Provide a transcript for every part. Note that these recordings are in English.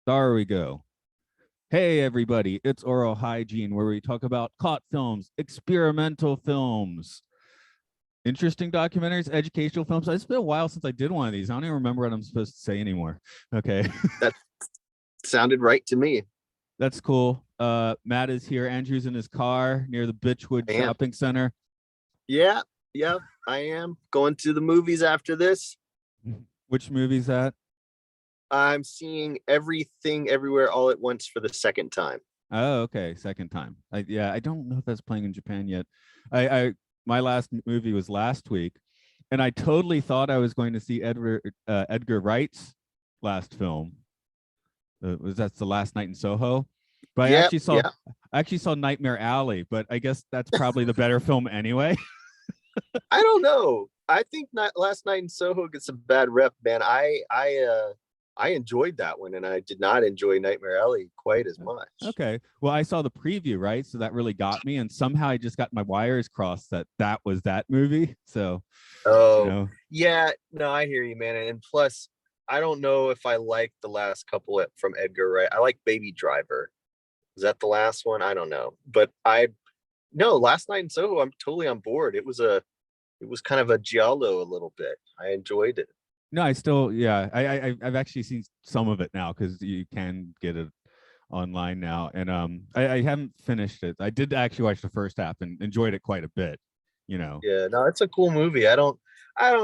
There we go. Hey, everybody, it's Aural Hygiene, where we talk about caught films, experimental films, interesting documentaries, educational films. It's been a while since I did one of these. I don't even remember what I'm supposed to say anymore. Okay. That sounded right to me. That's cool. Matt is here. Andrew's in his car near the Bitchwood Shopping Center. Yeah, I am going to the movies after this. Which movie's that? I'm seeing Everything Everywhere All at Once for the second time. Oh, okay. Second time. I don't know if that's playing in Japan yet. My last movie was last week, and I totally thought I was going to see Edgar Wright's last film. That's The Last Night in Soho, but I actually saw Nightmare Alley, but I guess that's probably the better film anyway. I don't know. I think Last Night in Soho gets a bad rep, man. I enjoyed that one, and I did not enjoy Nightmare Alley quite as much. Okay. Well, I saw the preview, right? So that really got me, and somehow I just got my wires crossed that was that movie. So, yeah, no, I hear you, man. And plus, I don't know if I like the last couple from Edgar Wright. I like Baby Driver. Is that the last one? I don't know, but Last Night in Soho, I'm totally on board. It was kind of a giallo a little bit. I enjoyed it. No, I've actually seen some of it now because you can get it online now, and I haven't finished it. I did actually watch the first half and enjoyed it quite a bit. Yeah, no, it's a cool movie. I don't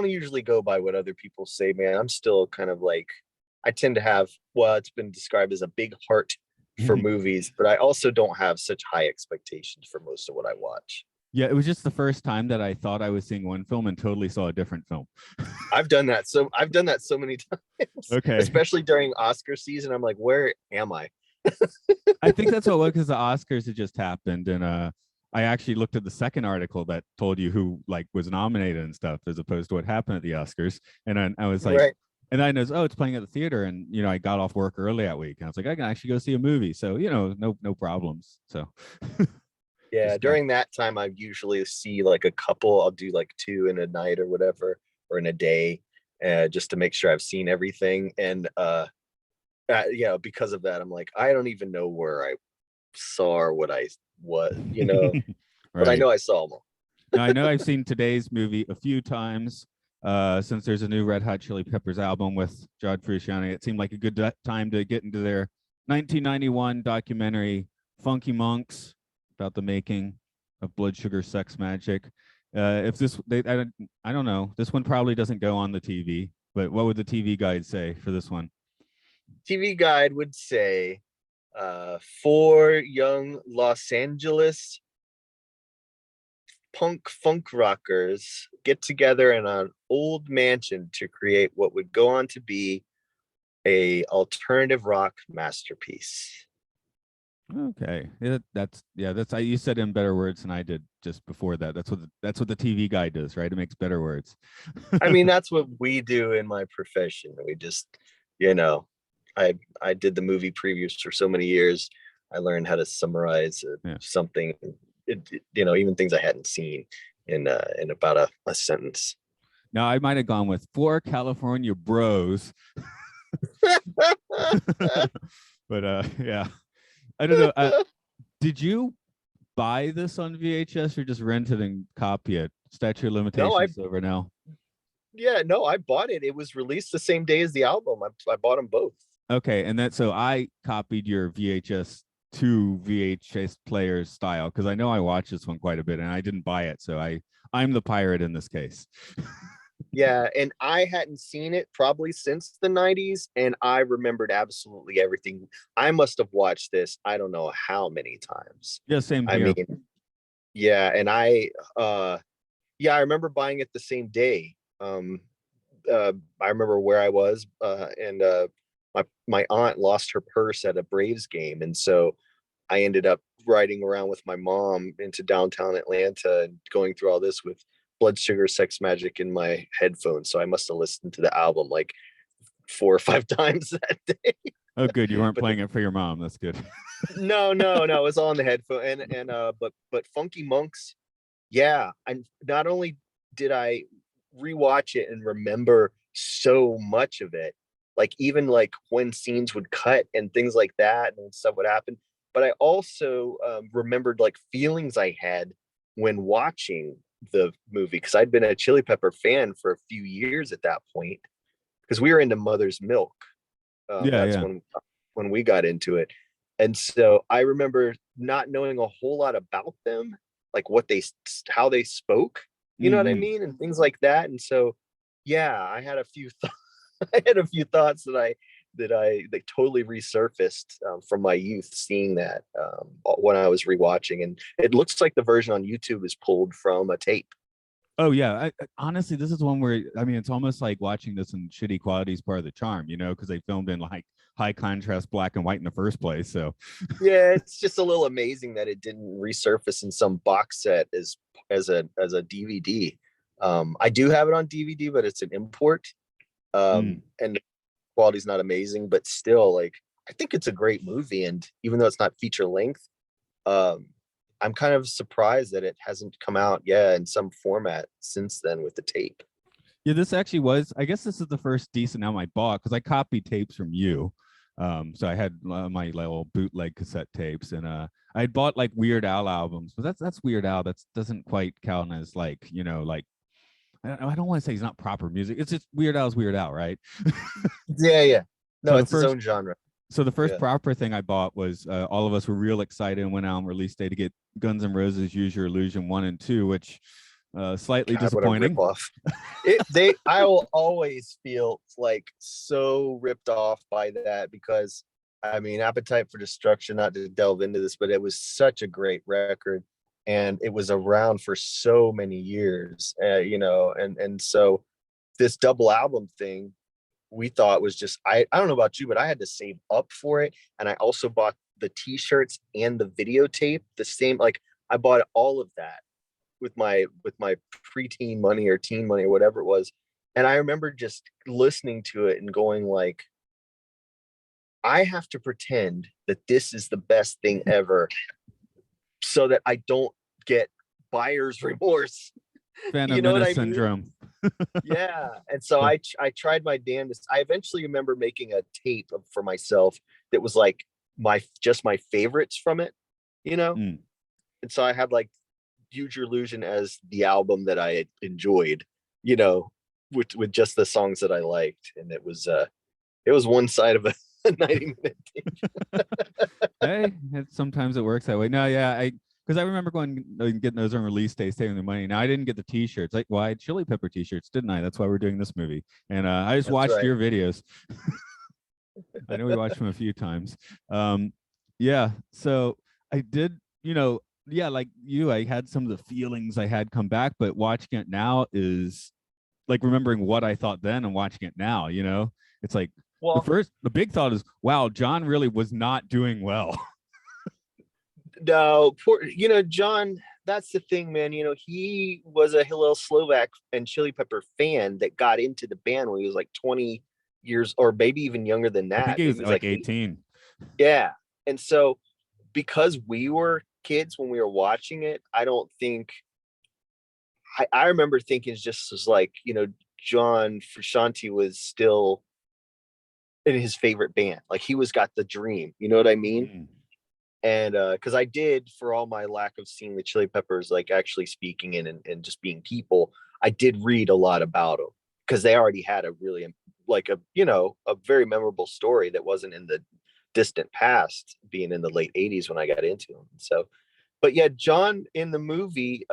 usually go by what other people say, man. I'm still kind of like, I tend to have, well, it's been described as a big heart for movies, but I also don't have such high expectations for most of what I watch. Yeah, it was just the first time that I thought I was seeing one film and totally saw a different film. I've done that so many times. Okay. Especially during Oscar season. I'm like, where am I? I think that's what it was, because the Oscars had just happened, and I actually looked at the second article that told you who was nominated and stuff, as opposed to what happened at the Oscars. And I was like, right. And I know, it's playing at the theater, and I got off work early that week, and I was like, I can actually go see a movie, so no problems. So yeah, during that time, I usually see like a couple. I'll do like 2 in a night or whatever, or in a day, just to make sure I've seen everything. And because of that, I'm like, I don't even know where I saw or what, right. But I know I saw them all. Now, I know I've seen today's movie a few times, since there's a new Red Hot Chili Peppers album with John Frusciante. It seemed like a good time to get into their 1991 documentary, Funky Monks, about the making of Blood Sugar Sex Magic. I don't know, this one probably doesn't go on the TV, but what would the TV guide say for this one? TV guide would say, 4 young Los Angeles funk rockers get together in an old mansion to create what would go on to be a alternative rock masterpiece. Okay, that's you said in better words than I did just before that. That's what the TV guy does, right? It makes better words. I mean, that's what we do in my profession. We just, I did the movie previews for so many years. I learned how to summarize something, even things I hadn't seen in about a sentence. Now, I might have gone with 4 California bros. But yeah. I don't know. Did you buy this on VHS or just rent it and copy it? Statute of limitations over now. Yeah, no, I bought it. It was released the same day as the album. I bought them both. Okay, and so I copied your VHS to VHS player style, because I know I watched this one quite a bit and I didn't buy it, so I'm the pirate in this case. Yeah, and I hadn't seen it probably since the 90s, and I remembered absolutely everything. I must have watched this, I don't know how many times. Yeah, same here. I mean, yeah, and I remember buying it the same day. I remember where I was, and my aunt lost her purse at a Braves game, and so I ended up riding around with my mom into downtown Atlanta and going through all this with Blood Sugar Sex Magic in my headphones. So I must have listened to the album like 4 or 5 times that day. Oh, good. You weren't playing it for your mom. That's good. No, it was on the headphone. But Funky Monks, yeah. And not only did I rewatch it and remember so much of it, like even like when scenes would cut and things like that and stuff would happen. But I also remembered like feelings I had when watching the movie, because I'd been a Chili Pepper fan for a few years at that point, because we were into Mother's Milk. Yeah, That's yeah. when we got into it. And so I remember not knowing a whole lot about them, like how they spoke, you know what I Hmm. mean, and things like that. And so, yeah, I had a few I had a few thoughts that totally resurfaced from my youth, seeing that when I was rewatching. And it looks like the version on YouTube is pulled from a tape. Oh yeah, honestly, this is one where I mean, it's almost like watching this in shitty quality is part of the charm, because they filmed in like high contrast black and white in the first place. So Yeah, it's just a little amazing that it didn't resurface in some box set as a DVD. I do have it on DVD, but it's an import, and the quality's not amazing, but still, like, I think it's a great movie. And even though it's not feature length, um, I'm kind of surprised that it hasn't come out, in some format since then with the tape. yeah, this actually was. I guess this is the first decent album I bought because I copied tapes from you. So I had my little bootleg cassette tapes, and I had bought like Weird Al albums, but that's Weird Al. That doesn't quite count as like like I don't want to say he's not proper music. It's just Weird Al's Weird Al, right? Yeah, yeah. No, So the it's his first own genre. so the first Yeah. proper thing I bought was all of us were real excited when album release day to get Guns N' Roses Use Your Illusion 1 and 2, which slightly God, what a disappointing. ripoff. I will always feel like so ripped off by that, because I mean, Appetite for Destruction, not to delve into this, but it was such a great record, and it was around for so many years, and so this double album thing, we thought was just, I don't know about you, but I had to save up for it. And I also bought the t-shirts and the videotape, the same, like I bought all of that with my preteen money or teen money or whatever it was. And I remember just listening to it and going like, I have to pretend that this is the best thing ever so that I don't get buyer's remorse. Phantom You know what Menace I mean? syndrome. Yeah. And so I tried my damnedest. I eventually remember making a tape for myself that was like my favorites from it, you know? Mm. And so I had like Use Your Illusion as the album that I had enjoyed, with just the songs that I liked. And it was one side of a 90-minute tape. Hey, sometimes it works that way. No, yeah, because I remember going and getting those on release day, saving the money. Now I didn't get the T-shirts. Like, well, I had Chili Pepper T-shirts, didn't I? That's why we're doing this movie. And I just That's watched right. your videos. I know we watched them a few times. Yeah, so I did, yeah, like you, I had some of the feelings I had come back, but watching it now is like remembering what I thought then and watching it now. It's like Well, the big thought is, wow, John really was not doing well. no, John, that's the thing, man. He was a Hillel Slovak and Chili Pepper fan that got into the band when he was like 20 years, or maybe even younger than I think that. he was Maybe he was like like 18. yeah. And so because we were kids when we were watching it, I don't think I remember thinking it's just as like, John Frusciante was still in his favorite band. Like he was got the dream, you know what I mean? Mm. And because I did, for all my lack of seeing the Chili Peppers like actually speaking and just being people, I did read a lot about them, because they already had a really like a very memorable story that wasn't in the distant past, being in the late 80s when I got into them. So, but yeah, John in the movie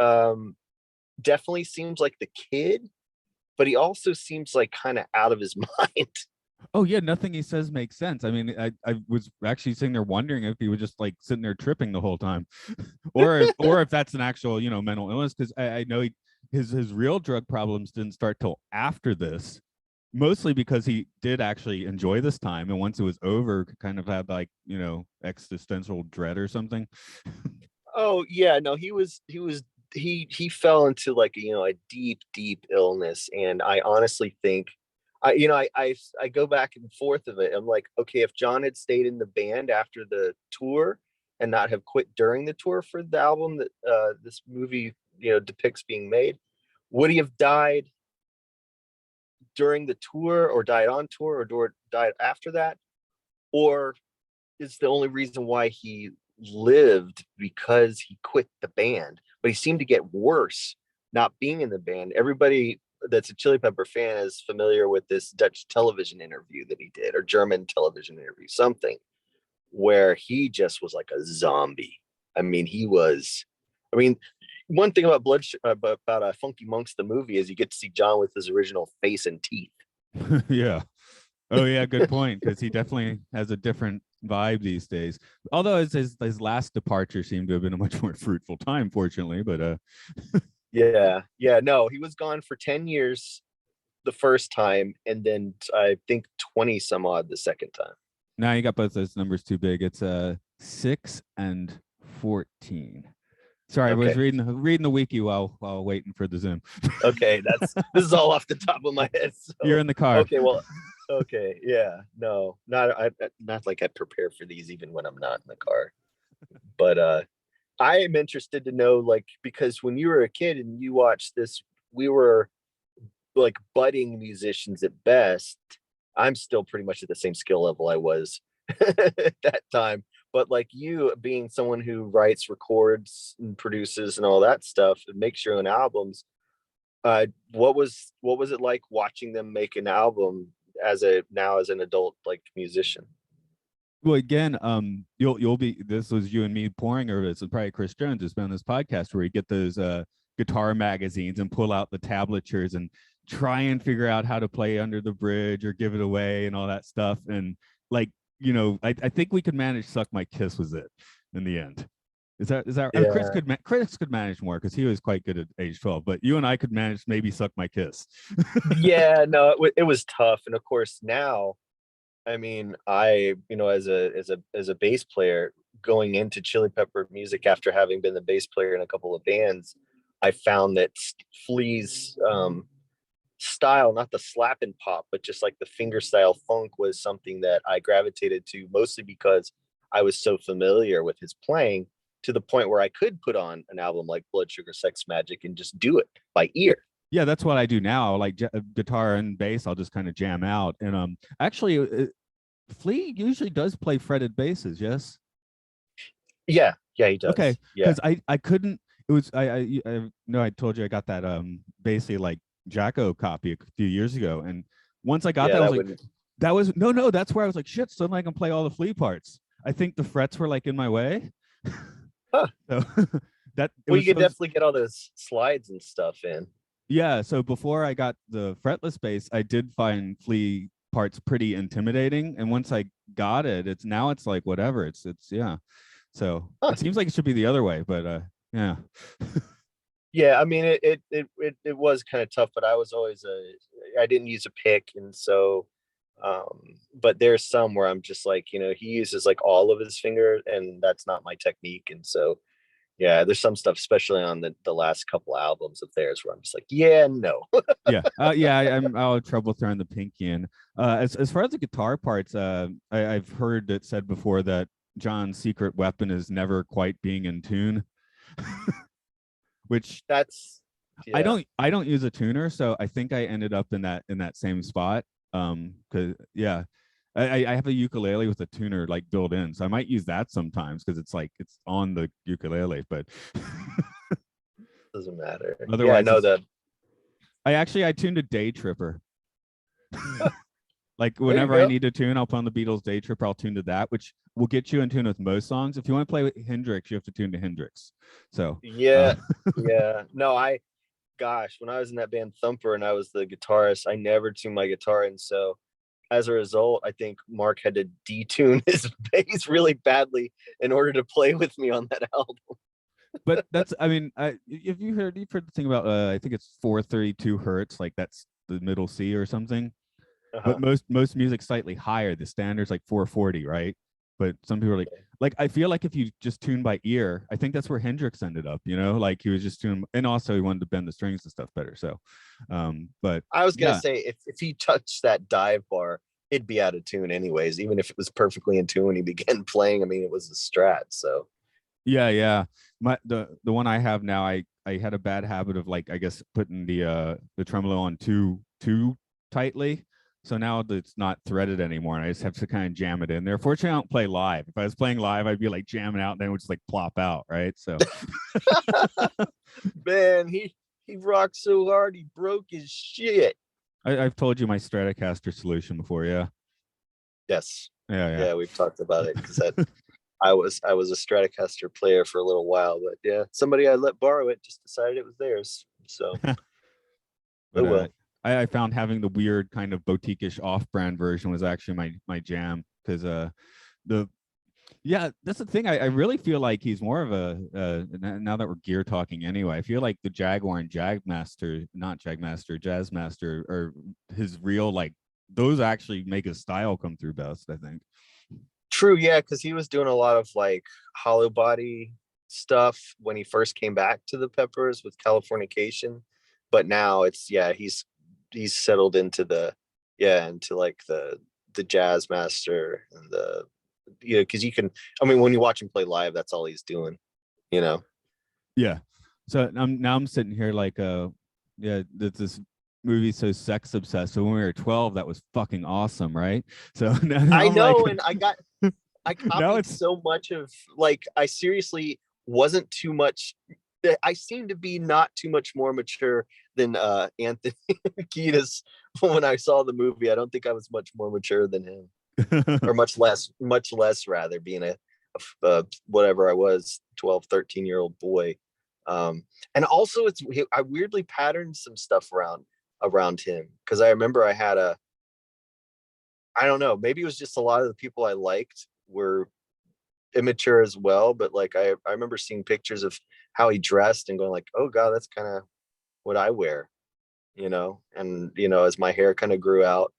definitely seems like the kid, but he also seems like kind of out of his mind. Oh yeah, nothing he says makes sense. I mean, I was actually sitting there wondering if he was just like sitting there tripping the whole time, or if that's an actual mental illness. Because I know his real drug problems didn't start till after this, mostly because he did actually enjoy this time, and once it was over, kind of had like existential dread or something. Oh yeah, no, he fell into like a deep illness. And I honestly think I go back and forth of it. I'm like, okay, if John had stayed in the band after the tour and not have quit during the tour for the album that this movie depicts being made, would he have died during the tour, or died on tour, or died after that? Or is the only reason why he lived because he quit the band? But he seemed to get worse not being in the band. Everybody that's a Chili Pepper fan is familiar with this Dutch television interview that he did, or German television interview, something, where he just was like a zombie. I mean, one thing about Funky Monks the movie is you get to see John with his original face and teeth. Yeah. Oh yeah, good point, because he definitely has a different vibe these days. Although his last departure seemed to have been a much more fruitful time, fortunately. But yeah, no, he was gone for 10 years the first time, and then I think 20 some odd the second time. now you got both those numbers too big. It's 6 and 14. Sorry, I was reading the wiki while waiting for the Zoom. Okay, this is all off the top of my head. So. You're in the car. Okay, well, okay, yeah, no, not like I prepare for these even when I'm not in the car. But I am interested to know, like, because when you were a kid and you watched this, we were like budding musicians at best. I'm still pretty much at the same skill level I was at that time. But like, you being someone who writes, records, and produces and all that stuff, and makes your own albums, what was it like watching them make an album as an adult like musician? Well, again, you'll be. This was you and me pouring over this. And probably Chris Jones has been on this podcast where you get those guitar magazines and pull out the tablatures and try and figure out how to play Under the Bridge or Give It Away and all that stuff. And like, I think we could manage Suck My Kiss was it in the end. Is that Yeah. Chris could manage more because he was quite good at age 12, but you and I could manage maybe Suck My Kiss. Yeah, no, it was tough. And of course now, I mean, as a bass player going into Chili Pepper music after having been the bass player in a couple of bands, I found that Flea's style, not the slap and pop, but just like the finger style funk, was something that I gravitated to, mostly because I was so familiar with his playing, to the point where I could put on an album like Blood Sugar Sex Magic and just do it by ear. Yeah, that's what I do now. Like guitar and bass, I'll just kind of jam out. And actually, Flea usually does play fretted basses. Yes. Yeah, he does. Okay, yeah. because I couldn't. It was I know I told you I got that basically like Jacko copy a few years ago, and once I got that, I was like, that was no. That's where I was like, shit. Suddenly I can play all the Flea parts. I think the frets were like in my way. Huh. So you could definitely get all those slides and stuff in. Yeah, so before I got the fretless bass, I did find Flea parts pretty intimidating, and once I got it, it's like whatever. It's yeah. So It seems like it should be the other way, but yeah. Yeah, I mean, it was kind of tough, but I was always I didn't use a pick, and so but there's some where I'm just like, he uses like all of his finger, and that's not my technique. And so yeah, there's some stuff, especially on the last couple albums of theirs, where I'm just like, yeah, no. Yeah, I'll have trouble throwing the pinky in. As far as the guitar parts, I've heard it said before that John's secret weapon is never quite being in tune. Which that's I don't use a tuner, so I think I ended up in that same spot. Because I have a ukulele with a tuner like built in, so I might use that sometimes because it's on the ukulele, but doesn't matter. Otherwise, yeah, I know that. I tuned a Day Tripper. Like whenever I need to tune, I'll put on the Beatles Day Tripper. I'll tune to that, which will get you in tune with most songs. If you want to play with Hendrix, you have to tune to Hendrix. So yeah. No, when I was in that band Thumper and I was the guitarist, I never tuned my guitar, and so as a result, I think Mark had to detune his bass really badly in order to play with me on that album. But that's, I mean, you've heard the thing about I think it's 432 hertz, like that's the middle C or something. But most music slightly higher. The standard's like 440, right? But some people are like I feel like if you just tune by ear, I think that's where Hendrix ended up, like he was just tuning, and also he wanted to bend the strings and stuff better. So but I was gonna say if he touched that dive bar, it'd be out of tune anyways, even if it was perfectly in tune when he began playing. I mean, it was a Strat, so yeah. The one I have now, I had a bad habit of, like, I guess putting the tremolo on too tightly. So now it's not threaded anymore, and I just have to kind of jam it in there. Fortunately, I don't play live. If I was playing live, I'd be like jamming out, and then it would just like plop out, right? So, Man, he rocked so hard he broke his shit. I've told you my Stratocaster solution before, yeah. Yes. Yeah. Yeah, we've talked about it because I was a Stratocaster player for a little while, but yeah, somebody I let borrow it just decided it was theirs. So, But oh well. I found having the weird kind of boutique-ish off-brand version was actually my jam, because that's the thing. I really feel like he's more of a now that we're gear talking anyway, I feel like the Jaguar and Jazzmaster are his real, like, those actually make his style come through best, I think. True, yeah, because he was doing a lot of like hollow body stuff when he first came back to the Peppers with Californication, but now it's he's settled into into like the Jazz Master and the because you can, I mean, when you watch him play live, that's all he's doing, you know. Yeah. So I'm sitting here like this movie so sex obsessed. So when we were 12, that was fucking awesome, right? So now I I'm know, like, and I now copied it's so much of, like, I seriously wasn't too much. I seem to be not too much more mature than Anthony Kiedis when I saw the movie. I don't think I was much more mature than him, or much less rather, being a whatever I was, 12, 13-year-old boy. And also I weirdly patterned some stuff around him, because I remember I don't know, maybe it was just a lot of the people I liked were immature as well, but like I remember seeing pictures of how he dressed and going like, oh god, that's kind of what I wear, and as my hair kind of grew out,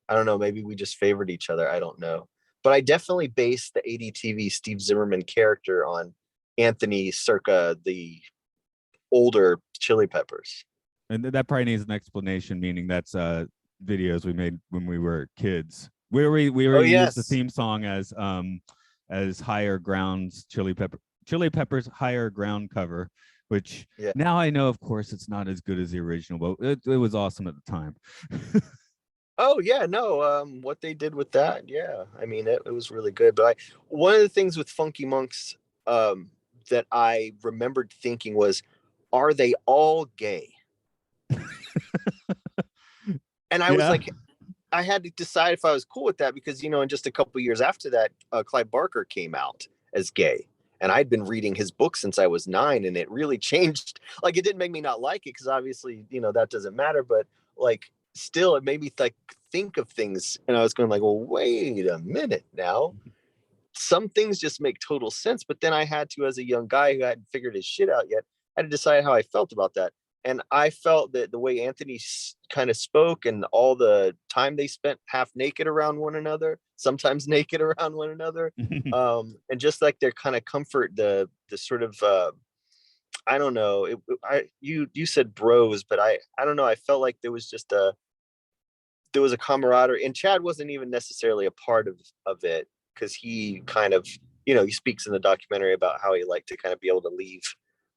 I don't know, maybe we just favored each other, I don't know, but I definitely based the ADTV Steve Zimmerman character on Anthony circa the older Chili Peppers. and that probably needs an explanation, meaning that's videos we made when we were kids. We Oh used the yes. theme song as Higher Ground's Chili Peppers Higher Ground cover, which Yeah. now I know, of course, it's not as good as the original, but it was awesome at the time. Oh yeah, no, what they did with that, yeah, I mean, it was really good. But one of the things with Funky Monks that I remembered thinking was, are they all gay? And I was Yeah. like, I had to decide if I was cool with that, because in just a couple years after that, Clive Barker came out as gay, and I'd been reading his book since I was 9, and it really changed. Like, it didn't make me not like it, because obviously that doesn't matter, but like still it made me like think of things, and I was going like, well, wait a minute now, some things just make total sense. But then I had to, as a young guy who hadn't figured his shit out yet, I had to decide how I felt about that. And I felt that the way Anthony kind of spoke, and all the time they spent half naked around one another, sometimes naked around one another, and just like their kind of comfort, the sort of I don't know, you said bros, but I don't know, I felt like there was a camaraderie, and Chad wasn't even necessarily a part of it, because he kind of, he speaks in the documentary about how he liked to kind of be able to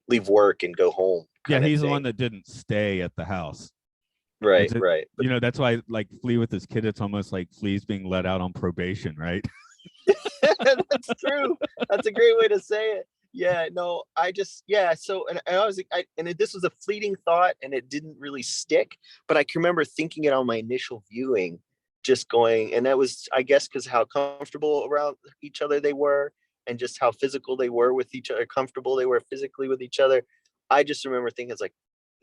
leave work and go home. Yeah, he's the one that didn't stay at the house. Right. That's why, like, Flea with his kid, it's almost like Flea's being let out on probation, right? That's true. That's a great way to say it. Yeah, no, so, and I was, this was a fleeting thought, and it didn't really stick, but I can remember thinking it on my initial viewing, just going, and that was, I guess, because how comfortable around each other they were, and just how physical they were with each other, comfortable they were physically with each other. I just remember thinking, it's like,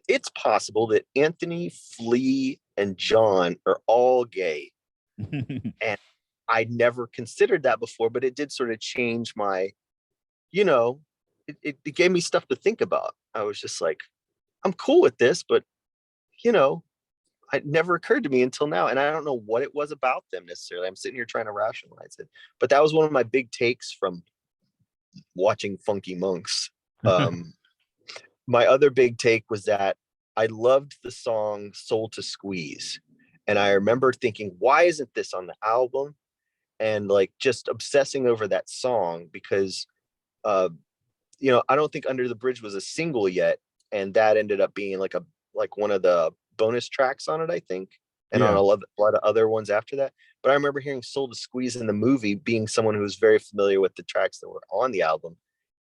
it's possible that Anthony, Flea, and John are all gay. And I never considered that before, but it did sort of change my, it gave me stuff to think about. I was just like, I'm cool with this, but it never occurred to me until now. And I don't know what it was about them necessarily. I'm sitting here trying to rationalize it, but that was one of my big takes from watching Funky Monks. My other big take was that I loved the song Soul to Squeeze. And I remember thinking, why isn't this on the album? And like just obsessing over that song, because I don't think Under the Bridge was a single yet, and that ended up being like one of the bonus tracks on it, I think. and on a lot of other ones after that. But I remember hearing Soul to Squeeze in the movie, being someone who was very familiar with the tracks that were on the album,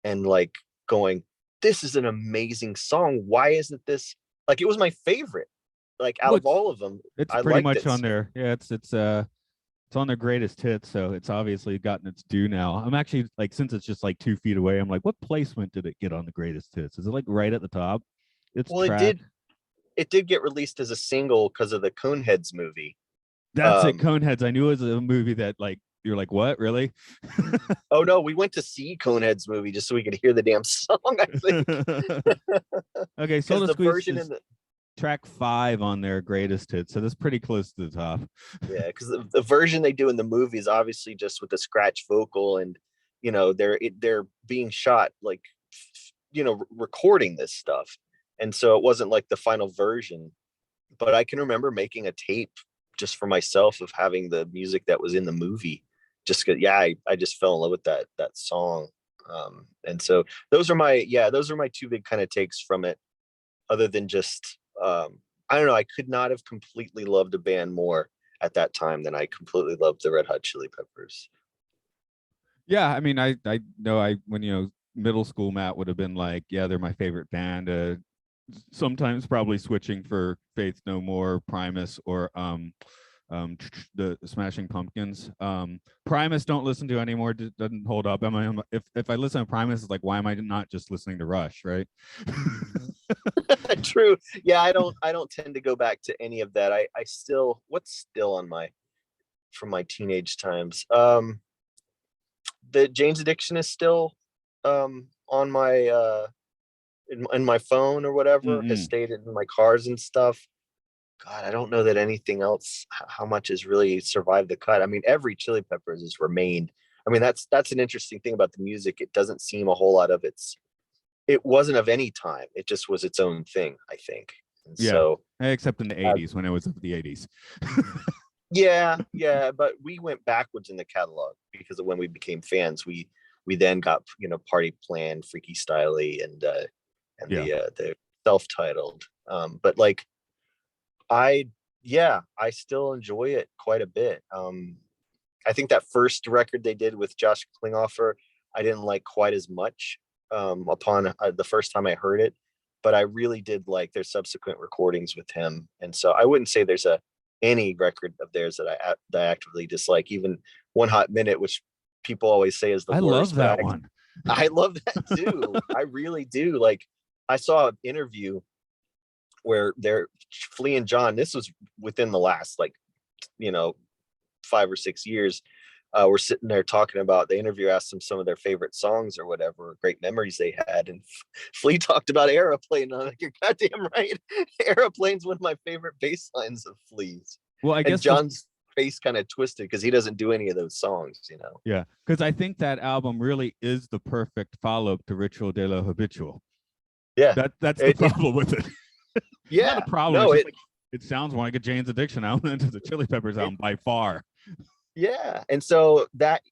and like going, this is an amazing song. Why isn't this like, it was my favorite, like out of all of them. It's I pretty liked much it. on there. Yeah, it's on their greatest hits, so it's obviously gotten its due now. I'm actually like, since it's just like 2 feet away, I'm like, what placement did it get on the greatest hits? Is it like right at the top? It's Well, it did get released as a single because of the Coneheads movie. That's it, Coneheads. I knew it was a movie that like you're like, what, really? Oh no, we went to see Coneheads movie just so we could hear the damn song, I think. Okay, so the version in the track 5 on their greatest hits, so that's pretty close to the top. Yeah, because the version they do in the movie is obviously just with the scratch vocal, and you know they're being shot like, you know, recording this stuff, and so it wasn't like the final version. But I can remember making a tape just for myself of having the music that was in the movie, just because I just fell in love with that song. And so those are my two big kind of takes from it, other than just I don't know, I could not have completely loved a band more at that time than I completely loved the Red Hot Chili Peppers. Yeah, I mean, I know, I when, you know, middle school Matt would have been like, yeah, they're my favorite band. Sometimes probably switching for Faith No More, Primus, or the Smashing Pumpkins. Primus don't listen to anymore. Doesn't hold up. If I listen to Primus, it's like, why am I not just listening to Rush, right? True. Yeah, I don't tend to go back to any of that. I still, what's still on my, from my teenage times. The Jane's Addiction is still on my in my phone or whatever, has stayed in my cars and stuff. God, I don't know that anything else, how much has really survived the cut. I mean, every Chili Peppers has remained. I mean, that's an interesting thing about the music. It doesn't seem a whole lot of it wasn't of any time. It just was its own thing, I think. And so, except in the 80s, when it was of the 80s. yeah, but we went backwards in the catalog because of when we became fans. We then got, you know, Party Plan, Freaky Styley, and the self-titled. But like, I still enjoy it quite a bit. I think that first record they did with Josh Klinghoffer, I didn't like quite as much upon the first time I heard it, but I really did like their subsequent recordings with him. And so I wouldn't say there's any record of theirs that I actively dislike. Even One Hot Minute, which people always say is the worst. Love that one. I love that too. I really do. Like, I saw an interview where Flea and John, this was within the last, like, you know, 5 or 6 years, we're sitting there talking about, the interviewer asked them some of their favorite songs or whatever, great memories they had, and Flea talked about Aeroplane. I'm like, you're goddamn right. Aeroplane's one of my favorite bass lines of Flea's. Well, I guess John's face kind of twisted because he doesn't do any of those songs, you know. Yeah, because I think that album really is the perfect follow-up to Ritual de la Habitual. Yeah, that's the problem with it. Yeah, not a problem. No, it sounds more like a Jane's Addiction album than the Chili Peppers album by far. Yeah, and so that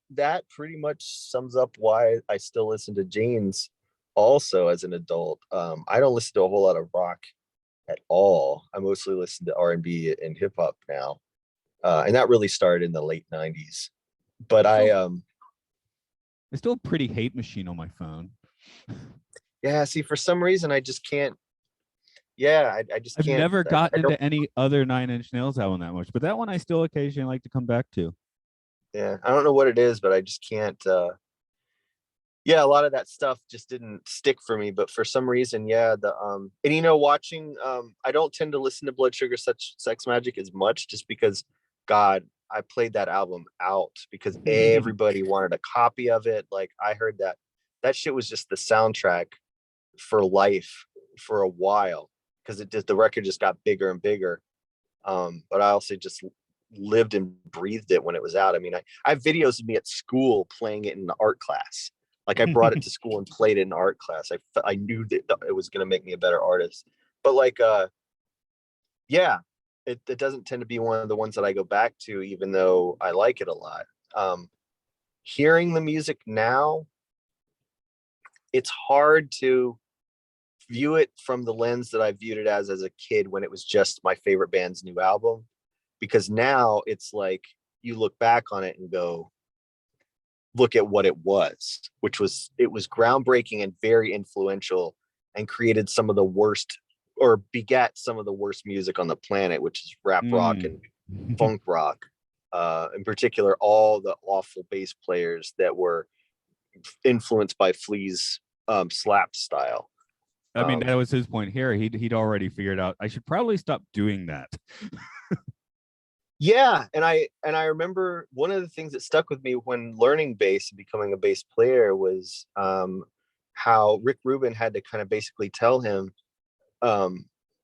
pretty much sums up why I still listen to Jane's also as an adult. I don't listen to a whole lot of rock at all. I mostly listen to R&B and hip hop now, and that really started in the late '90s. But it's still a pretty hate machine on my phone. Yeah, see, for some reason I just can't. Yeah, I just can't. I've never gotten into any other Nine Inch Nails album that much, but that one I still occasionally like to come back to. Yeah, I don't know what it is, but I just can't. Yeah, a lot of that stuff just didn't stick for me. But for some reason, yeah, and you know, watching, I don't tend to listen to Blood Sugar Sex Magic as much, just because, God, I played that album out because everybody wanted a copy of it. Like, I heard that shit was just the soundtrack for life for a while, because the record just got bigger and bigger. But I also just lived and breathed it when it was out. I mean, I have videos of me at school playing it in the art class. Like, I brought it to school and played it in art class. I knew that it was going to make me a better artist. But like, yeah, it doesn't tend to be one of the ones that I go back to, even though I like it a lot. Hearing the music now, it's hard to view it from the lens that I viewed it as a kid, when it was just my favorite band's new album. because now it's like you look back on it and go, look at what it was, which was, it was groundbreaking and very influential, and created some of the worst, or begat some of the worst music on the planet, which is rap rock and funk rock. In particular, all the awful bass players that were influenced by Flea's slap style. I mean, that was his point here. He'd already figured out I should probably stop doing that. Yeah, and I remember one of the things that stuck with me when learning bass and becoming a bass player was how Rick Rubin had to kind of basically tell him,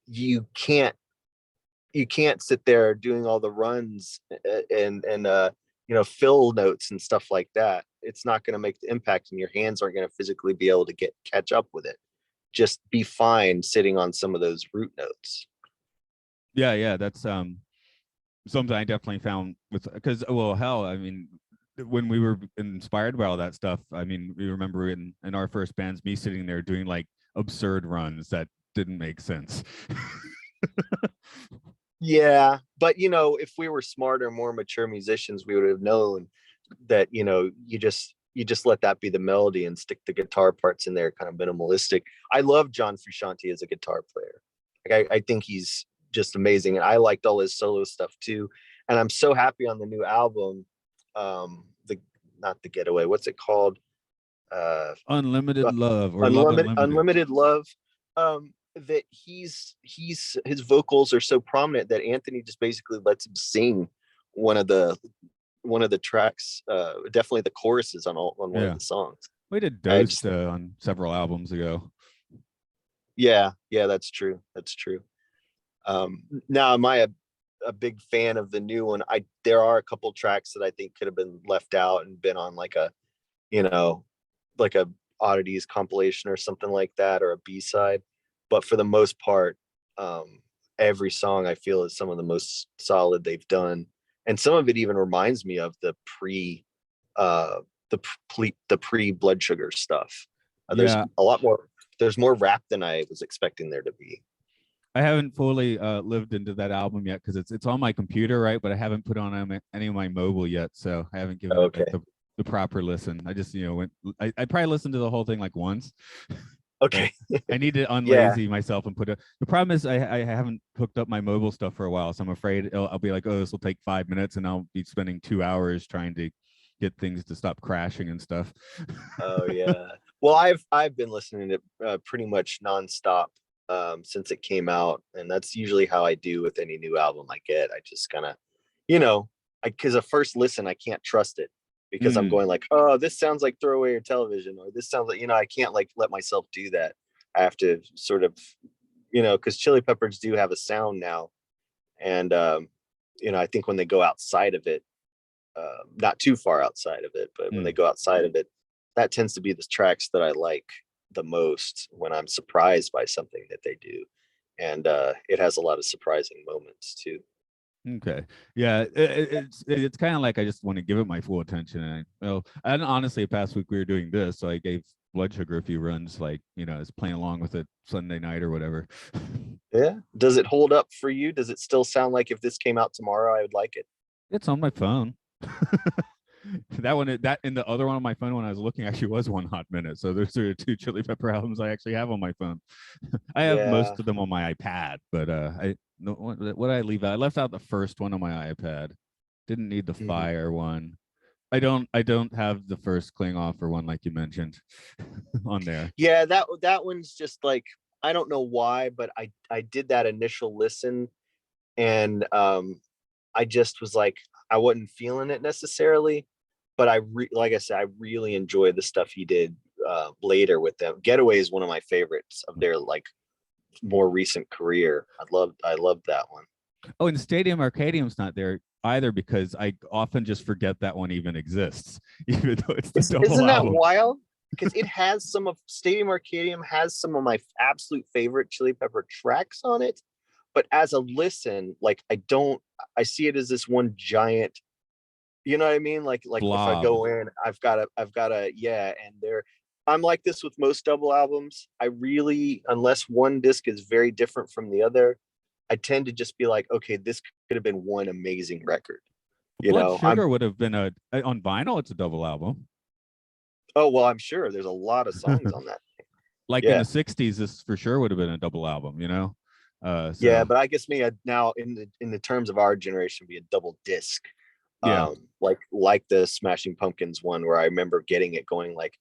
you can't sit there doing all the runs and you know, fill notes and stuff like that. It's not going to make the impact, and your hands aren't going to physically be able to catch up with it. Just be fine sitting on some of those root notes. Yeah, that's something I definitely found with, because, well, hell, I mean, when we were inspired by all that stuff, I mean, we remember in our first bands, me sitting there doing like absurd runs that didn't make sense. Yeah, but you know, if we were smarter, more mature musicians, we would have known that, you know, you just let that be the melody and stick the guitar parts in there, kind of minimalistic. I love John Frusciante as a guitar player. Like I think he's just amazing, and I liked all his solo stuff too. And I'm so happy on the new album, the not the Getaway, what's it called? Unlimited Love, or Love Unlimited Love. That his vocals are so prominent that Anthony just basically lets him sing one of the tracks, definitely the choruses on one of the songs. We did Dosed on several albums ago. Yeah, that's true. Now, am I a big fan of the new one? There are a couple tracks that I think could have been left out and been on like a, you know, like a oddities compilation or something like that, or a B-side. But for the most part, every song I feel is some of the most solid they've done, and some of it even reminds me of the pre Blood Sugar stuff. There's a lot more. There's more rap than I was expecting there to be. I haven't fully lived into that album yet, because it's on my computer, right? But I haven't put on any of my mobile yet, so I haven't given it the proper listen. I just, you know, I probably listened to the whole thing like once. Okay. I need to unlazy myself and put it. The problem is I haven't hooked up my mobile stuff for a while, so I'm afraid I'll be like, oh, this will take 5 minutes, and I'll be spending 2 hours trying to get things to stop crashing and stuff. Oh yeah. Well, I've been listening to pretty much nonstop since it came out, and that's usually how I do with any new album I get. I just kind of, you know, because a first listen, I can't trust it, because I'm going like, oh, this sounds like Throw Away Your Television, or this sounds like, you know, I can't like let myself do that. I have to sort of, you know, because Chili Peppers do have a sound now, and you know, I think when they go outside of it, not too far outside of it, but when they go outside of it, that tends to be the tracks that I like the most, when I'm surprised by something that they do, and it has a lot of surprising moments too. Okay, yeah, it's kind of like I just want to give it my full attention. And honestly, past week we were doing this, so I gave Blood Sugar a few runs, like, you know, I was playing along with it Sunday night or whatever. Yeah, does it hold up for you? Does it still sound like if this came out tomorrow I would like it? It's on my phone. That and the other one on my phone when I was looking actually was One Hot Minute. So those are 2 Chili Pepper albums I actually have on my phone. I have most of them on my iPad, but what did I leave out? I left out the first one on my iPad. Didn't need the Fire one. I don't have the first Klinghoffer one like you mentioned on there. Yeah, that one's just like, I don't know why, but I did that initial listen, and I just was like, I wasn't feeling it necessarily, but like I said, I really enjoyed the stuff he did later with them. Getaway is one of my favorites of their like more recent career. I love that one. Oh, and Stadium Arcadium's not there either, because I often just forget that one even exists, even though it's the double Isn't that album. wild? Because it has some of Stadium Arcadium has some of my absolute favorite Chili Pepper tracks on it, but as a listen, like I see it as this one giant, you know what I mean? Like Blob. If I go in, I've got a yeah, and I'm like this with most double albums. I really, unless one disc is very different from the other, I tend to just be like, okay, this could have been one amazing record. Blood Sugar would have been on vinyl. It's a double album. Oh well, I'm sure there's a lot of songs on that. Like in the '60s, this for sure would have been a double album. Yeah, but I guess now in the terms of our generation, be a double disc. Yeah. Like the Smashing Pumpkins one, where I remember getting it going like,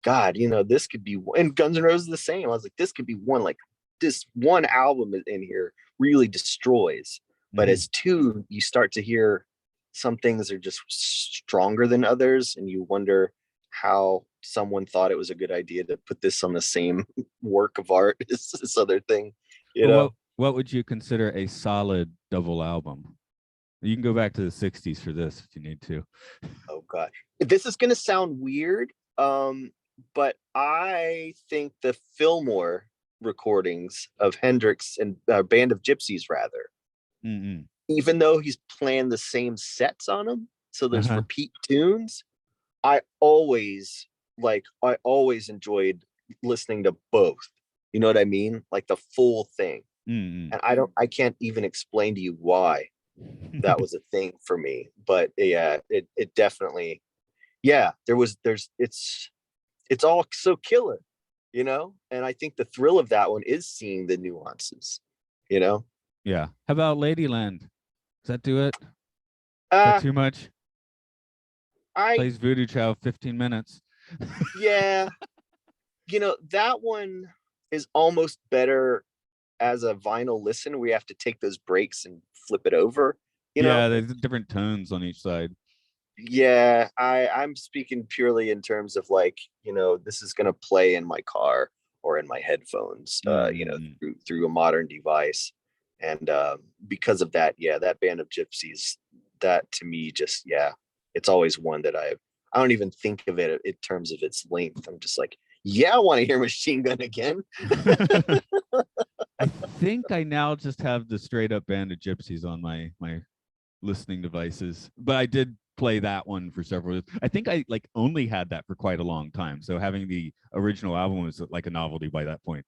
God, this could be, and Guns N' Roses the same. I was like, this could be one, like this one album in here really destroys. But as two, you start to hear some things are just stronger than others, and you wonder how someone thought it was a good idea to put this on the same work of art as this other thing. What would you consider a solid double album? You can go back to the '60s for this if you need to. Oh God, this is gonna sound weird, but I think the Fillmore recordings of Hendrix and Band of Gypsies, rather, even though he's playing the same sets on them, so there's repeat tunes. I always enjoyed listening to both. You know what I mean? Like the full thing. And I can't even explain to you why that was a thing for me. But yeah, it definitely, it's all so killer, and I think the thrill of that one is seeing the nuances, Yeah. How about Ladyland? Does that do it? Is that too much? Plays Voodoo Child 15 minutes. Yeah. That one is almost better as a vinyl listen. We have to take those breaks and flip it over. There's different tones on each side. Yeah, I'm speaking purely in terms of like, this is gonna play in my car or in my headphones, through a modern device. And because of that, that Band of Gypsies, that to me just, it's always one that I don't even think of it in terms of its length. I'm just like, I want to hear Machine Gun again. I think I now just have the straight up Band of Gypsies on my listening devices, but I did play that one for several years. I think I only had that for quite a long time, so having the original album was like a novelty by that point.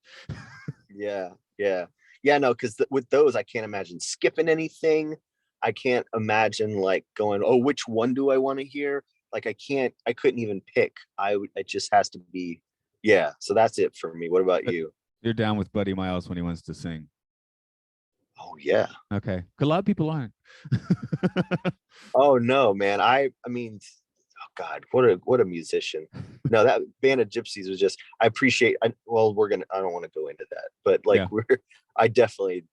No, because with those I can't imagine skipping anything. I can't imagine like going, oh, which one do I want to hear? Like I couldn't even pick. It just has to be. So that's it for me. What about you? You're down with Buddy Miles when he wants to sing? Oh yeah. Okay. A lot of people aren't. Oh no, man. I mean, oh God, what a musician. No, that Band of Gypsies was just, I appreciate, I don't want to go into that, but I definitely,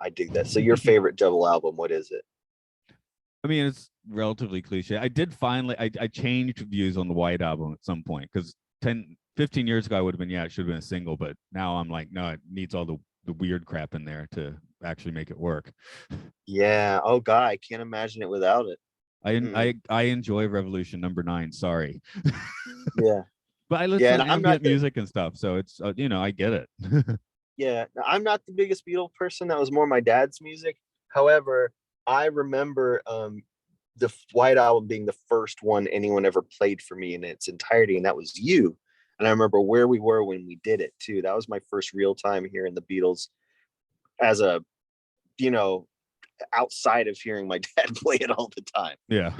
I dig that. So your favorite double album, what is it? I mean, it's relatively cliche. I did finally, I changed views on the White Album at some point, because 15 years ago I would have been, it should have been a single, but now I'm like, no, it needs all the weird crap in there to actually make it work. Yeah. Oh God, I can't imagine it without it. I enjoy Revolution number 9. Sorry. Yeah. But I listen to ambient music and stuff, so it's I get it. Yeah, I'm not the biggest Beatle person. That was more my dad's music. However, I remember the White Album being the first one anyone ever played for me in its entirety, and that was you. And I remember where we were when we did it too. That was my first real time hearing the Beatles as a, outside of hearing my dad play it all the time. Yeah.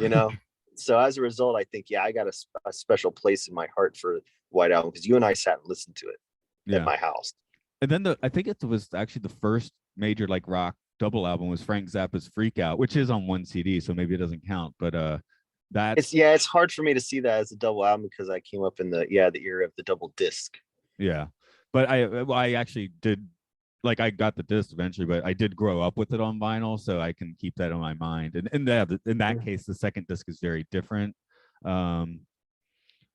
So as a result, I think, I got a special place in my heart for White Album, because you and I sat and listened to it at my house. And then I think it was actually the first major rock double album was Frank Zappa's Freak Out, which is on one CD, so maybe it doesn't count. But it's hard for me to see that as a double album, because I came up in the era of the double disc. Yeah, but I actually did, I got the disc eventually, but I did grow up with it on vinyl, so I can keep that in my mind. And in that case, the second disc is very different.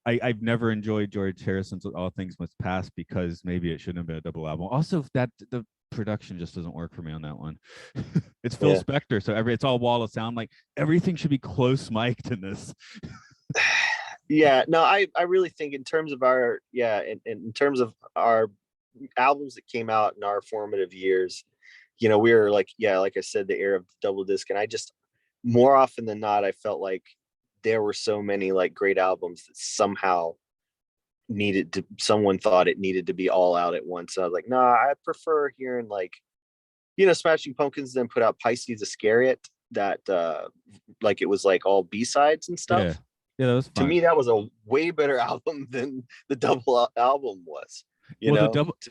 I've never enjoyed George Harrison's All Things Must Pass, because maybe it shouldn't have been a double album. Also, that the production just doesn't work for me on that one. It's Phil Spector, so it's all wall of sound. Like everything should be close mic'd in this. No, I really think in terms of our in terms of our albums that came out in our formative years, we were like I said, the era of the double disc, and I just, more often than not, I felt like there were so many great albums that somehow someone thought it needed to be all out at once. So I was like, nah, I prefer hearing Smashing Pumpkins then put out Pisces Iscariot, that like it was like all B-sides and stuff. Yeah, that was fun. To me, that was a way better album than the double album was. To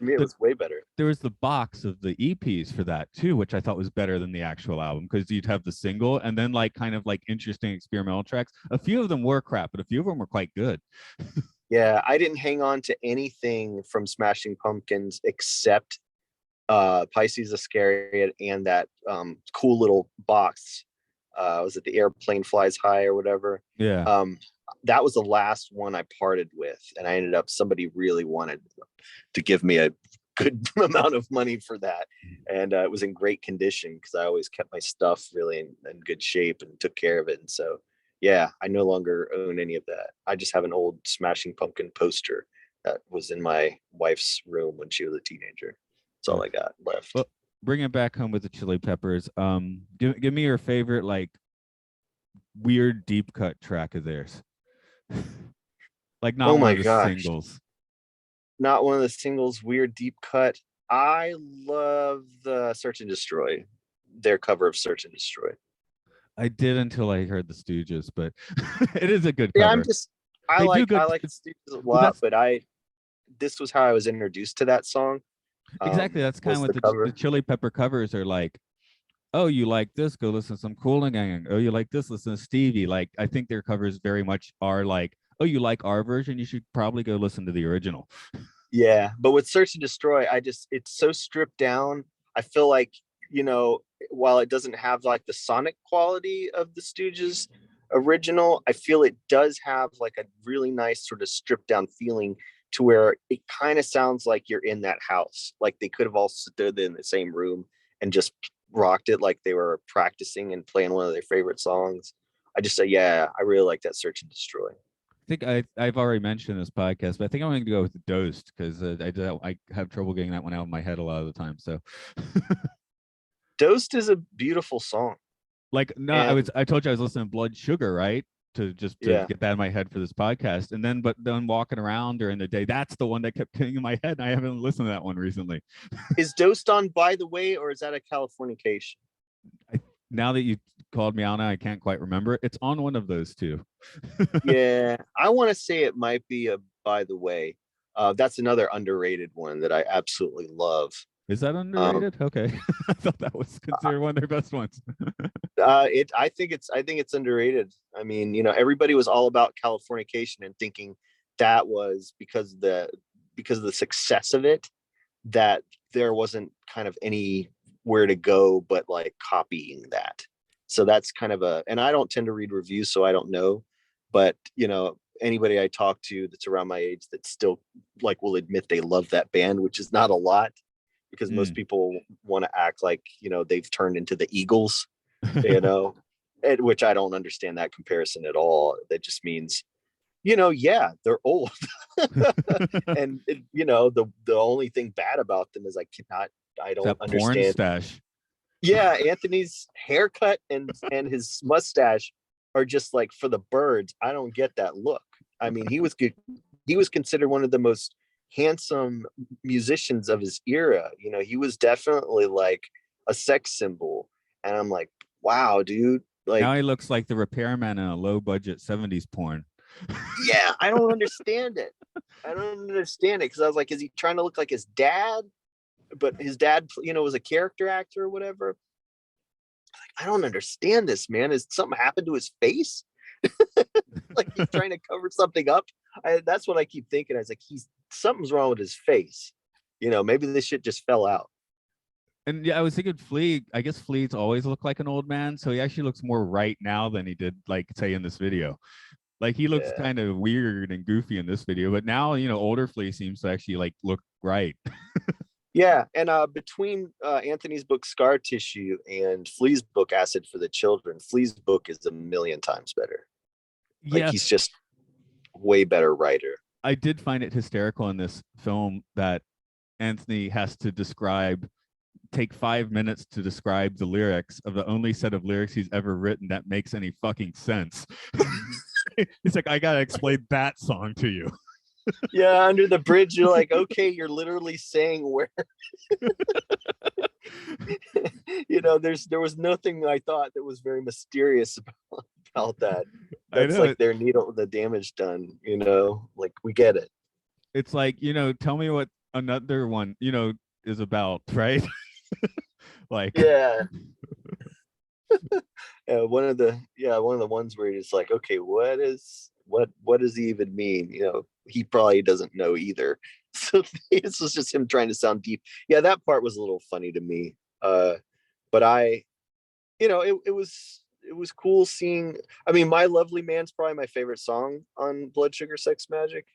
me, it was way better. There was the box of the EPs for that too, which I thought was better than the actual album, because you'd have the single and then like kind of like interesting experimental tracks. A few of them were crap, but a few of them were quite good. Yeah, I didn't hang on to anything from Smashing Pumpkins except Pisces Iscariot and that cool little box. Was it the Airplane Flies High or whatever? Yeah. That was the last one I parted with, and I ended up, somebody really wanted to give me a good amount of money for that, and it was in great condition because I always kept my stuff really in good shape and took care of it. And so yeah, I no longer own any of that. I just have an old Smashing Pumpkin poster that was in my wife's room when she was a teenager. That's all I got left. Well, bring it back home with the Chili Peppers. Give me your favorite like weird deep cut track of theirs. Like not one of the singles. Not one of the singles. Weird deep cut. I love the Search and Destroy. Their cover of Search and Destroy. I did until I heard the Stooges, but it is a good cover. Yeah, I like the Stooges a lot, but this was how I was introduced to that song. Exactly. That's kind of what the Chili Pepper covers are like. Oh, you like this? Go listen to some Kool and Gang. Oh, you like this? Listen to Stevie. Like, I think their covers very much are like, oh, you like our version? You should probably go listen to the original. Yeah, but with Search and Destroy, it's so stripped down. I feel like, while it doesn't have like the sonic quality of the Stooges original, I feel it does have like a really nice sort of stripped down feeling to where it kind of sounds like you're in that house. Like they could have all stood in the same room and just rocked it like they were practicing and playing one of their favorite songs. I just say, yeah, I really like that Search and Destroy. I think I've already mentioned this podcast, but I think I'm going to go with Dosed because I have trouble getting that one out of my head a lot of the time. So Dosed is a beautiful song. Like, no, I told you I was listening to Blood Sugar, right? To get that in my head for this podcast. And then walking around during the day, that's the one that kept getting in my head. And I haven't listened to that one recently. Is Dosed on By the Way, or is that a Californication? Now that you called me out, I can't quite remember. It's on one of those two. Yeah, I want to say it might be a By the Way. That's another underrated one that I absolutely love. Is that underrated? Okay. I thought that was considered one of their best ones. I think it's underrated. I mean, everybody was all about Californication and thinking that was because of the success of it, that there wasn't kind of anywhere to go but like copying that. So that's kind of and I don't tend to read reviews, so I don't know, but anybody I talk to that's around my age that still like will admit they love that band, which is not a lot, because most people want to act like, they've turned into the Eagles, which I don't understand that comparison at all. That just means, yeah, they're old. And, the only thing bad about them is I don't understand. Porn stash. Yeah, Anthony's haircut and his mustache are just like for the birds. I don't get that look. I mean, he was good. He was considered one of the most handsome musicians of his era. He was definitely like a sex symbol, and I'm like, wow, dude. Like, now he looks like the repairman in a low budget 70s porn. Yeah, I don't understand it. Because I was like, is he trying to look like his dad? But his dad, was a character actor or whatever. I don't understand this, man. Has something happened to his face? Like he's trying to cover something up. That's what I keep thinking. I was like, something's wrong with his face. Maybe this shit just fell out. And yeah, I was thinking Flea. I guess Flea's always looked like an old man, so he actually looks more right now than he did, like, say, in this video. Like he looks kind of weird and goofy in this video, but now older Flea seems to actually like look right. Yeah, and between Anthony's book Scar Tissue and Flea's book Acid for the Children, Flea's book is a million times better. Like, he's just way better writer. I did find it hysterical in this film that Anthony has to take 5 minutes to describe the lyrics of the only set of lyrics he's ever written that makes any fucking sense. He's like, I gotta explain that song to you. Yeah, under the bridge, you're like, okay, you're literally saying where. There was nothing I thought that was very mysterious about that. I That's know like it. their needle, the damage done. Like we get it. It's like, tell me what another one, is about, right? Like, Yeah, one of the ones where it's like, okay, what does he even mean? He probably doesn't know either. So this was just him trying to sound deep. Yeah, that part was a little funny to me. But it was cool seeing. I mean, My Lovely Man's probably my favorite song on Blood Sugar Sex Magic.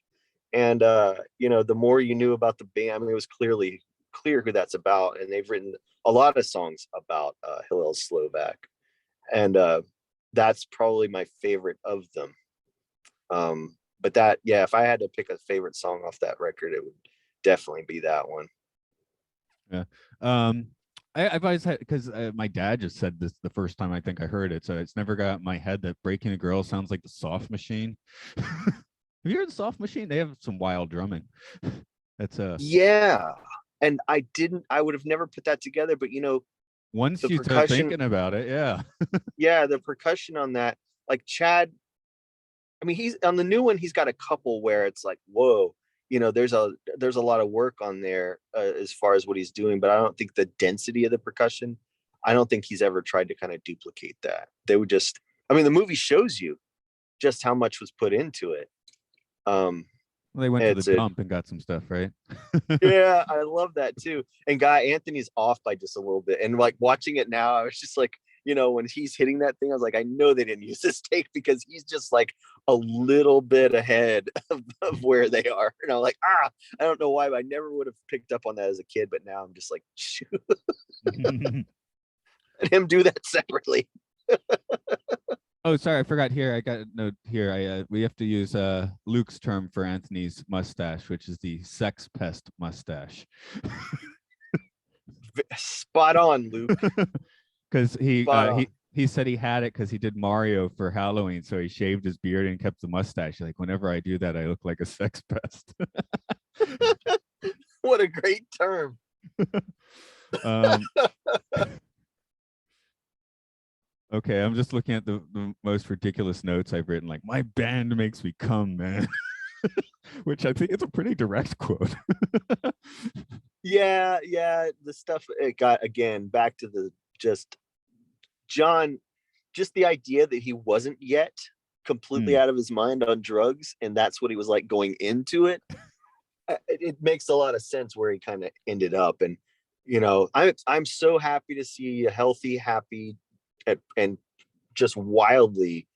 And the more you knew about the band, I mean, it was clearly clear who that's about. And they've written a lot of songs about Hillel Slovak. And that's probably my favorite of them. But if I had to pick a favorite song off that record, it would definitely be that one. yeah. I've always had, because my dad just said this the first time I think I heard it, so it's never got in my head that Breaking a Girl sounds like the Soft Machine. Have you heard the Soft Machine? They have some wild drumming. That's Yeah, and I would have never put that together, but once the you start percussion, thinking about it, yeah. yeah, the percussion on that, like Chad. I mean, he's on the new one. He's got a couple where it's like, whoa, there's a lot of work on there as far as what he's doing. But I don't think the density of the percussion. I don't think he's ever tried to kind of duplicate that. They would just. I mean, the movie shows you just how much was put into it. Well, they went to the It's a dump and got some stuff, right? Yeah, I love that too. And Guy Anthony's off by just a little bit. And like watching it now, I was just like, when he's hitting that thing, I was like, I know they didn't use this take because he's just like a little bit ahead of where they are. And I'm like, I don't know why, but I never would have picked up on that as a kid. But now I'm just like, shoot. And him do that separately. Oh, sorry, I forgot here. I got a note here. We have to use Luke's term for Anthony's mustache, which is the sex pest mustache. Spot on, Luke. Because he said he had it because he did Mario for Halloween, so he shaved his beard and kept the mustache. Like, whenever I do that, I look like a sex pest. What a great term. Okay, I'm just looking at the most ridiculous notes I've written. Like, my band makes me come, man. Which I think is a pretty direct quote. Yeah, the stuff it got, again, back to the just John, just the idea that he wasn't yet completely out of his mind on drugs, and that's what he was like going into it. It makes a lot of sense where he kind of ended up. And I'm so happy to see a healthy, happy, and just wildly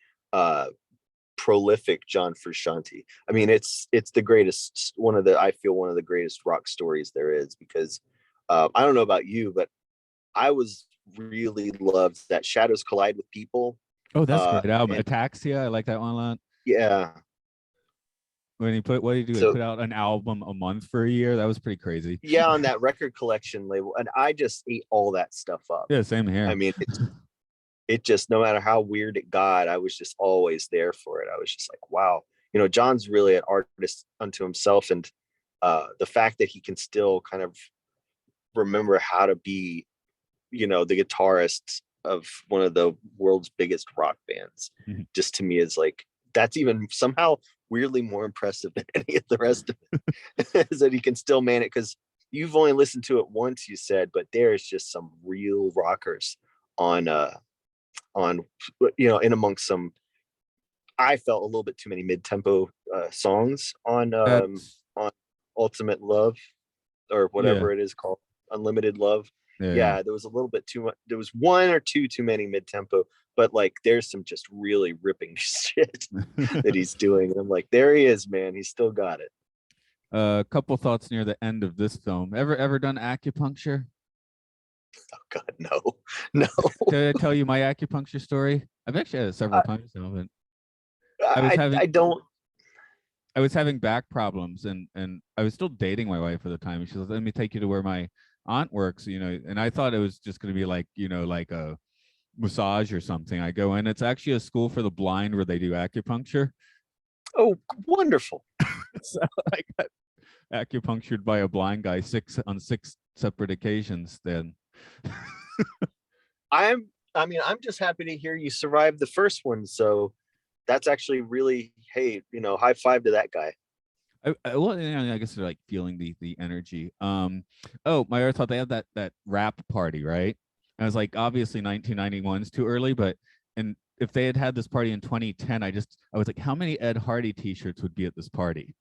prolific John Frusciante. I mean, it's the greatest, I feel one of the greatest rock stories there is, because I don't know about you, but I was really loved that Shadows Collide with People. Oh, that's a great album. And Ataxia, I like that one a lot. yeah. When he what did he do? So, he put out an album a month for a year. That was pretty crazy. yeah, on that record collection label, and I just ate all that stuff up. Yeah, same here. I mean, it just, no matter how weird it got, I was just always there for it. I was just like, wow, John's really an artist unto himself. And the fact that he can still kind of remember how to be, the guitarist of one of the world's biggest rock bands, just to me is like, that's even somehow weirdly more impressive than any of the rest of it. Is that he can still man it, because you've only listened to it once, you said, but there's just some real rockers on in amongst some, I felt a little bit too many mid-tempo songs on Ultimate Love, or whatever it is called, Unlimited Love. Yeah, there was a little bit too much. There was one or two too many mid-tempo, but like there's some just really ripping shit that he's doing. And I'm like, there he is, man. He's still got it. A couple thoughts near the end of this film. Ever done acupuncture? Oh God, no. Did I tell you my acupuncture story? I've actually had it several times now, but I don't. I was having back problems, and I was still dating my wife at the time. She said, "Let me take you to where my aunt works," and I thought it was just going to be like, like a massage or something. I go in, it's actually a school for the blind where they do acupuncture. Oh, wonderful. So I got acupunctured by a blind guy on six separate occasions then. I'm just happy to hear you survived the first one. So that's actually really, hey, high five to that guy. Well, I guess they're like feeling the energy. Oh, my other thought, they had that rap party, right? I was like, obviously 1991 is too early, but and if they had this party in 2010, I was like, how many Ed Hardy t-shirts would be at this party?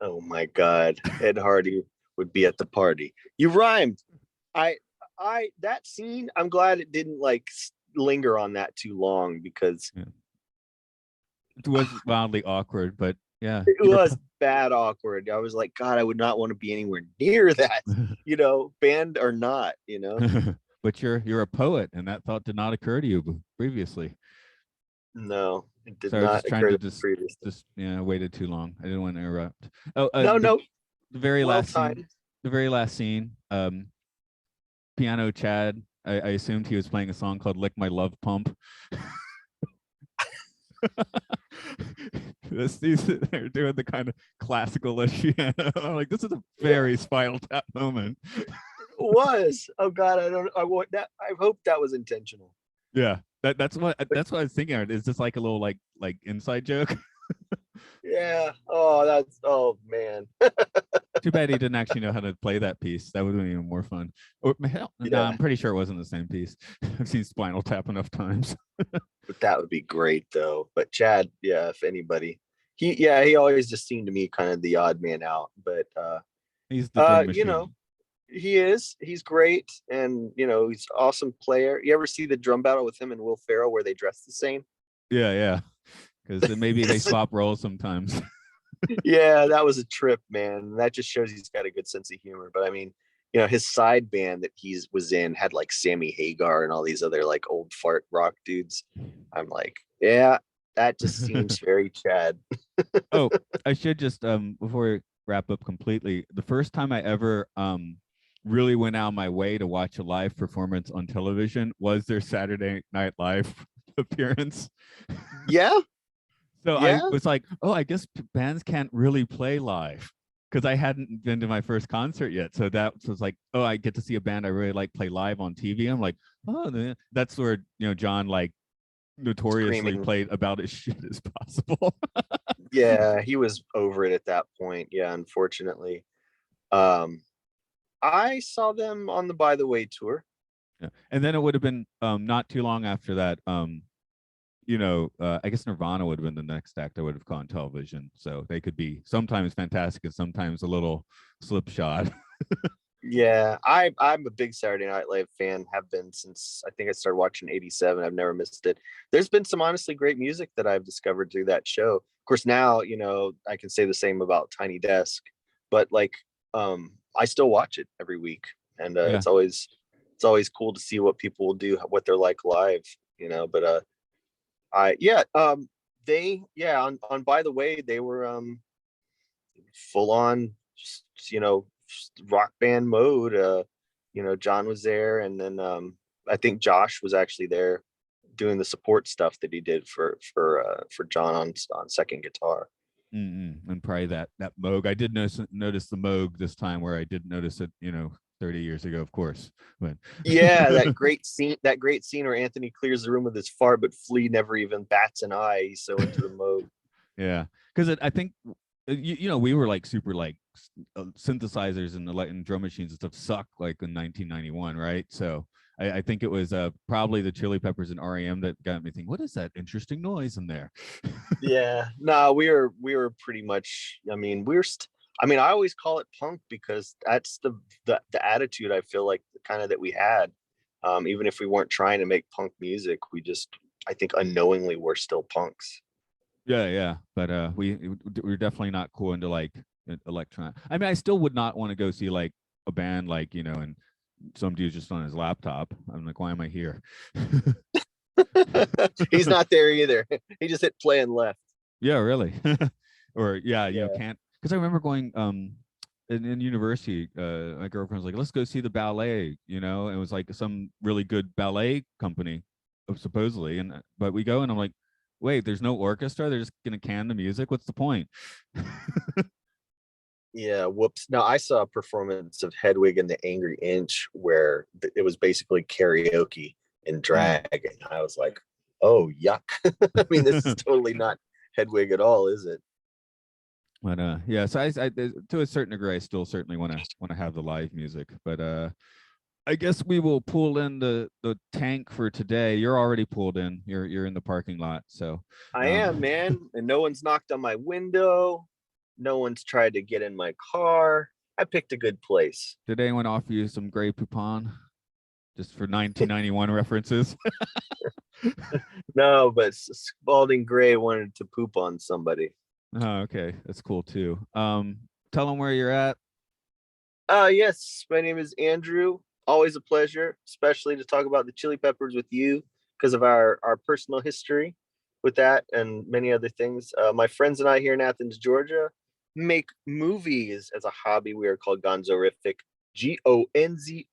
Oh my God, Ed Hardy would be at the party. You rhymed. I that scene, I'm glad it didn't like linger on that too long, because it was wildly awkward, but yeah, it was bad awkward. I was like, God, I would not want to be anywhere near that, band or not, But you're a poet, and that thought did not occur to you previously. No, it did So I was not just trying occur to to me previously. waited too long. I didn't want to interrupt. Oh, No, the very well last scene. timed. The very last scene. Piano Chad. I assumed he was playing a song called "Lick My Love Pump." They're doing the kind of classical piano. I'm like, this is a very Spinal Tap moment. It was. Oh God, I want that. I hope that was intentional. Yeah, that's what I was thinking. Is this like a little like inside joke? Yeah. Oh man. Too bad he didn't actually know how to play that piece. That would have been even more fun. Or hell, no, Yeah. I'm pretty sure it wasn't the same piece. I've seen Spinal Tap enough times. But that would be great though. But Chad, yeah, if anybody, he always just seemed to me kind of the odd man out. But He's the drum machine. he's great, and he's an awesome player. You ever see the drum battle with him and Will Ferrell where they dress the same? Yeah, because maybe they swap roles sometimes. Yeah, that was a trip, man. That just shows he's got a good sense of humor. But I mean, his side band that he was in had like Sammy Hagar and all these other like old fart rock dudes. I'm like, yeah, that just seems very Chad. Oh, I should just before we wrap up completely, the first time I ever really went out of my way to watch a live performance on television was their Saturday Night Live appearance. Yeah. So Yeah. I was like, oh, I guess bands can't really play live, because I hadn't been to my first concert yet. So that was like, oh, I get to see a band I really like play live on TV. I'm like, oh, that's where John like notoriously Screaming. played about as shit as possible. Yeah, he was over it at that point. Yeah, unfortunately. I saw them on the By the Way tour. Yeah. And then it would have been not too long after that. I guess Nirvana would have been the next act I would have caught on television. So they could be sometimes fantastic and sometimes a little slipshod. Yeah, I'm a big Saturday Night Live fan. Have been since I think I started watching '87. I've never missed it. There's been some honestly great music that I've discovered through that show. Of course, now I can say the same about Tiny Desk, but like I still watch it every week, and Yeah. it's always cool to see what people will do, what they're like live. But on By the Way, they were full on, rock band mode. John was there, and then I think Josh was actually there doing the support stuff that he did for John on second guitar. And probably that Moog. I did notice the Moog this time, where I didn't notice it 30 years ago, of course. But yeah, that great scene where Anthony clears the room with his fart, but Flea never even bats an eye. He's so into the Moog. Yeah, because I think we were like super like synthesizers and drum machines and stuff sucked like in 1991, right? So I think it was probably the Chili Peppers and REM that got me thinking, what is that interesting noise in there? Yeah, no, we were pretty much. I mean, I always call it punk because that's the attitude I feel like kind of that we had. Even if we weren't trying to make punk music, I think unknowingly we're still punks. Yeah, but we're definitely not cool into like electronic. I mean, I still would not want to go see like a band like and some dude's just on his laptop. I'm like, why am I here? He's not there either. He just hit play and left. Yeah, really. Or can't, because I remember going in university, my girlfriend was like, let's go see the ballet. It was like some really good ballet company, supposedly, but we go and I'm like, wait, there's no orchestra. They're just gonna can the music. What's the point? Yeah, whoops. No, I saw a performance of Hedwig and the Angry Inch where it was basically karaoke in drag, and I was like, "Oh, yuck!" I mean, this is totally not Hedwig at all, is it? But yeah, so I to a certain degree, I still certainly want to have the live music. But I guess we will pull in the tank for today. You're already pulled in. You're in the parking lot. So I am, man, and no one's knocked on my window. No one's tried to get in my car. I picked a good place. did anyone offer you some Grey Poupon just for 1991 references? No, but Spalding Gray wanted to poop on somebody. Oh, okay, that's cool too. Tell them where you're at. Yes, my name is Andrew. Always a pleasure, especially to talk about the Chili Peppers with you because of our personal history with that and many other things. My friends and I here in Athens, Georgia, make movies as a hobby. We are called Gonzorific, Gonzorific.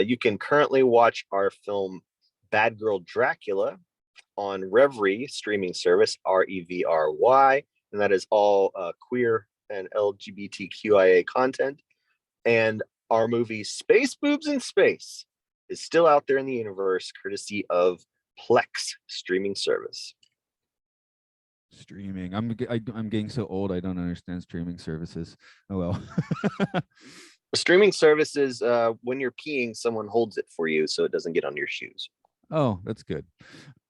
You can currently watch our film Bad Girl Dracula on Revry streaming service, Revry, and that is all queer and LGBTQIA content. And our movie Space Boobs in Space is still out there in the universe, courtesy of Plex streaming service. Streaming. I'm getting so old. I don't understand streaming services. Oh well. Streaming services, when you're peeing, someone holds it for you so it doesn't get on your shoes. Oh, that's good.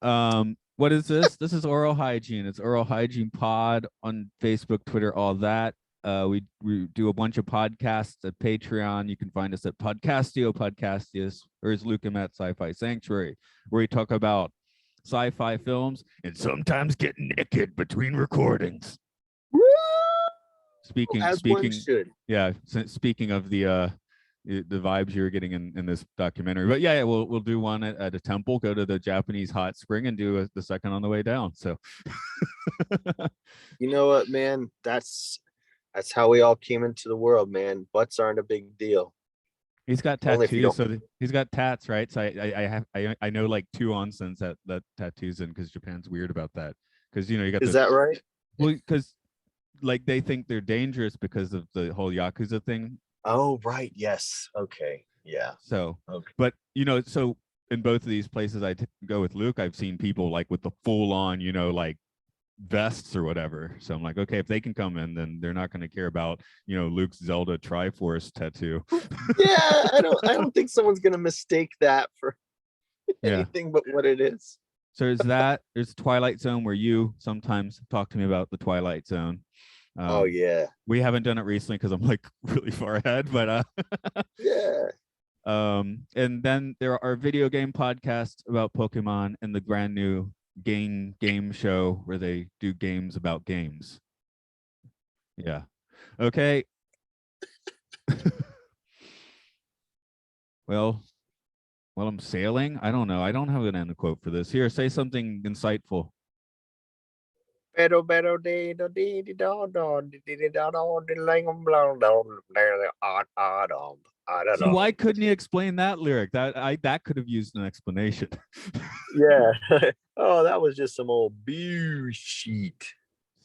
What is this? This is Aural Hygiene. It's Aural Hygiene Pod on Facebook, Twitter, all that. We do a bunch of podcasts at Patreon. You can find us at Podcastius, or as Luke and Matt Sci-Fi Sanctuary, where we talk about sci-fi films and sometimes get naked between recordings. Speaking, yeah. Speaking of the vibes you were getting in this documentary, but yeah, we'll do one at a temple, go to the Japanese hot spring, and do the second on the way down. So, you know what, man? That's how we all came into the world, man. Butts aren't a big deal. He's got tattoos, so he's got tats, right? So I know like two onsens that tattoos in, because Japan's weird about that. Because you got. Is that right? Well, because like they think they're dangerous because of the whole Yakuza thing. Oh, right. Yes. Okay. Yeah. So, okay. But so in both of these places I go with Luke, I've seen people like with the full on, like vests or whatever. So I'm like, okay, if they can come in, then they're not going to care about Luke's Zelda Triforce tattoo. Yeah, I don't think someone's going to mistake that for anything but what it is. So there's Twilight Zone, where you sometimes talk to me about the Twilight Zone. Oh yeah, we haven't done it recently because I'm like really far ahead, but yeah. And then there are video game podcasts about Pokemon, and the brand new game show where they do games about games. Yeah. Okay. Well, I'm sailing. I don't know. I don't have an end quote for this. Here, say something insightful. See, why couldn't you explain that lyric? That could have used an explanation. Yeah. Oh, that was just some old bullshit.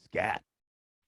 Scat.